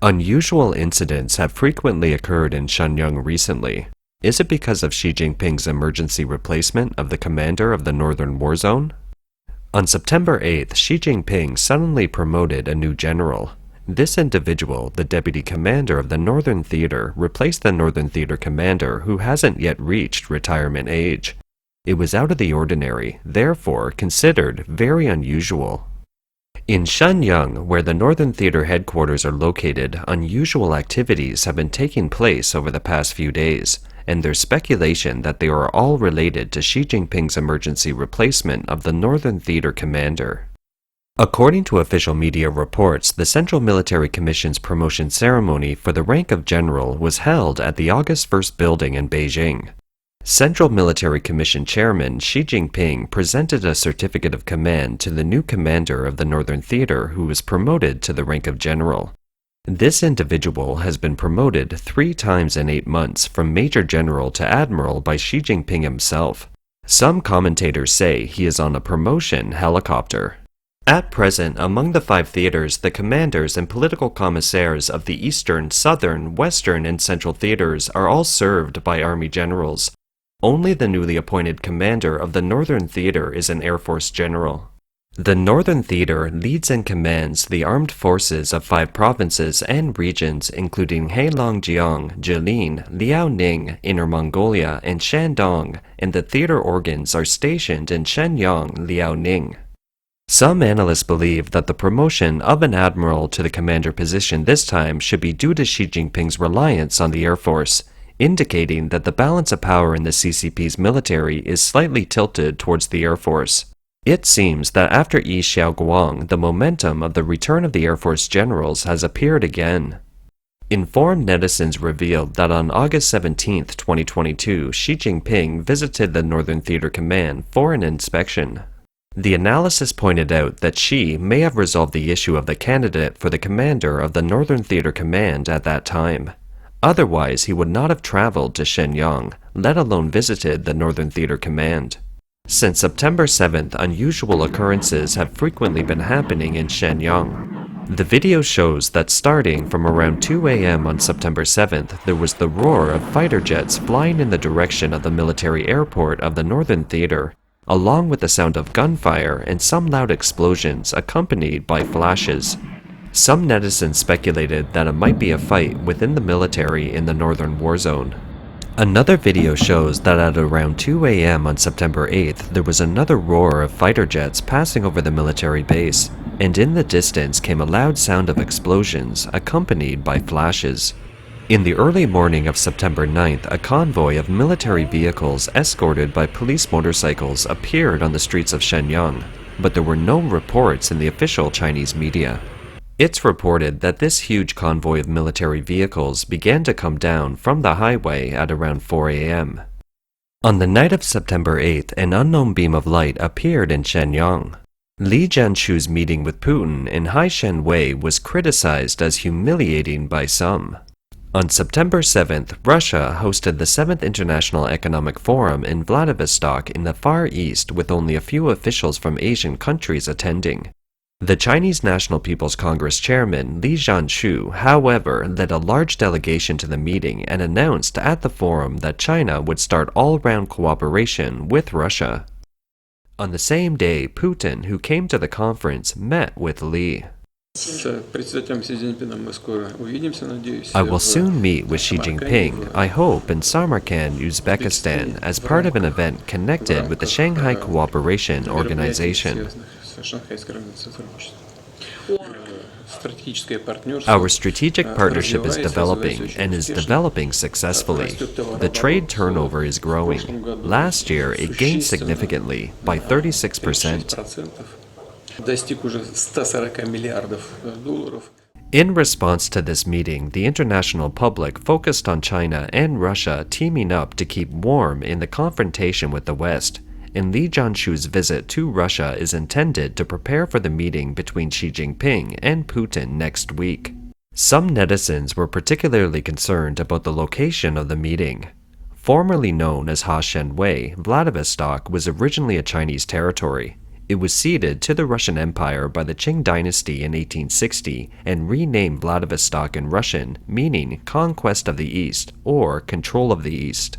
Unusual incidents have frequently occurred in Shenyang recently. Is it because of Xi Jinping's emergency replacement of the commander of the Northern War Zone? On September 8th, Xi Jinping suddenly promoted a new general. This individual, the deputy commander of the Northern Theater, replaced the Northern Theater commander who hasn't yet reached retirement age. It was out of the ordinary, therefore considered very unusual. In Shenyang, where the Northern Theater headquarters are located, unusual activities have been taking place over the past few days, and there's speculation that they are all related to Xi Jinping's emergency replacement of the Northern Theater commander. According to official media reports, the Central Military Commission's promotion ceremony for the rank of general was held at the August 1st building in Beijing. Central Military Commission Chairman Xi Jinping presented a certificate of command to the new commander of the Northern Theater who was promoted to the rank of general. This individual has been promoted 3 times in 8 months from Major General to Admiral by Xi Jinping himself. Some commentators say he is on a promotion helicopter. At present, among the 5 theaters, the commanders and political commissaires of the Eastern, Southern, Western, and Central theaters are all served by Army generals. Only the newly appointed commander of the Northern Theater is an Air Force general. The Northern Theater leads and commands the armed forces of 5 provinces and regions including Heilongjiang, Jilin, Liaoning, Inner Mongolia, and Shandong, and the theater organs are stationed in Shenyang, Liaoning. Some analysts believe that the promotion of an admiral to the commander position this time should be due to Xi Jinping's reliance on the Air Force, indicating that the balance of power in the CCP's military is slightly tilted towards the Air Force. It seems that after Yi Xiaoguang, the momentum of the return of the Air Force generals has appeared again. Informed netizens revealed that on August 17, 2022, Xi Jinping visited the Northern Theater Command for an inspection. The analysis pointed out that Xi may have resolved the issue of the candidate for the commander of the Northern Theater Command at that time. Otherwise, he would not have traveled to Shenyang, let alone visited the Northern Theater Command. Since September 7th, unusual occurrences have frequently been happening in Shenyang. The video shows that starting from around 2 a.m. on September 7th, there was the roar of fighter jets flying in the direction of the military airport of the Northern Theater, along with the sound of gunfire and some loud explosions accompanied by flashes. Some netizens speculated that it might be a fight within the military in the Northern War Zone. Another video shows that at around 2 a.m. on September 8th, there was another roar of fighter jets passing over the military base, and in the distance came a loud sound of explosions accompanied by flashes. In the early morning of September 9th, a convoy of military vehicles escorted by police motorcycles appeared on the streets of Shenyang, but there were no reports in the official Chinese media. It's reported that this huge convoy of military vehicles began to come down from the highway at around 4 a.m. On the night of September 8th, an unknown beam of light appeared in Shenyang. Li Jianshu's meeting with Putin in Hai-Shen-Wei was criticized as humiliating by some. On September 7th, Russia hosted the 7th International Economic Forum in Vladivostok in the Far East with only a few officials from Asian countries attending. The Chinese National People's Congress chairman Li Jianshu, however, led a large delegation to the meeting and announced at the forum that China would start all-round cooperation with Russia. On the same day, Putin, who came to the conference, met with Li. I will soon meet with Xi Jinping, I hope, in Samarkand, Uzbekistan, as part of an event connected with the Shanghai Cooperation Organization. Our strategic partnership is developing, and is developing successfully. The trade turnover is growing. Last year, it gained significantly, by 36%. In response to this meeting, the international public focused on China and Russia teaming up to keep warm in the confrontation with the West, and Li Jianshu's visit to Russia is intended to prepare for the meeting between Xi Jinping and Putin next week. Some netizens were particularly concerned about the location of the meeting. Formerly known as Hai-Shen-Wei, Vladivostok was originally a Chinese territory. It was ceded to the Russian Empire by the Qing dynasty in 1860 and renamed Vladivostok in Russian, meaning conquest of the East or control of the East.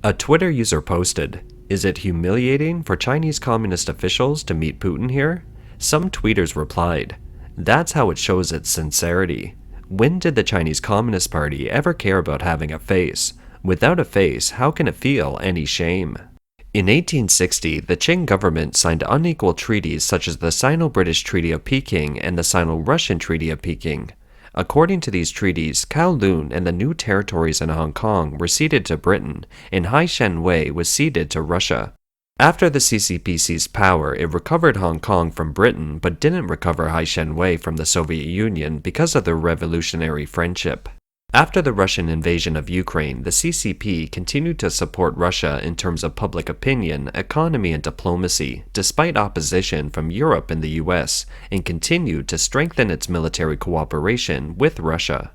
A Twitter user posted, "Is it humiliating for Chinese communist officials to meet Putin here?" Some tweeters replied, "That's how it shows its sincerity. When did the Chinese Communist Party ever care about having a face? Without a face, how can it feel any shame?" In 1860, the Qing government signed unequal treaties such as the Sino-British Treaty of Peking and the Sino-Russian Treaty of Peking. According to these treaties, Kowloon and the new territories in Hong Kong were ceded to Britain, and Haishan Wei was ceded to Russia. After the CCP seized power, it recovered Hong Kong from Britain but didn't recover Haishan Wei from the Soviet Union because of their revolutionary friendship. After the Russian invasion of Ukraine, the CCP continued to support Russia in terms of public opinion, economy, and diplomacy, despite opposition from Europe and the US, and continued to strengthen its military cooperation with Russia.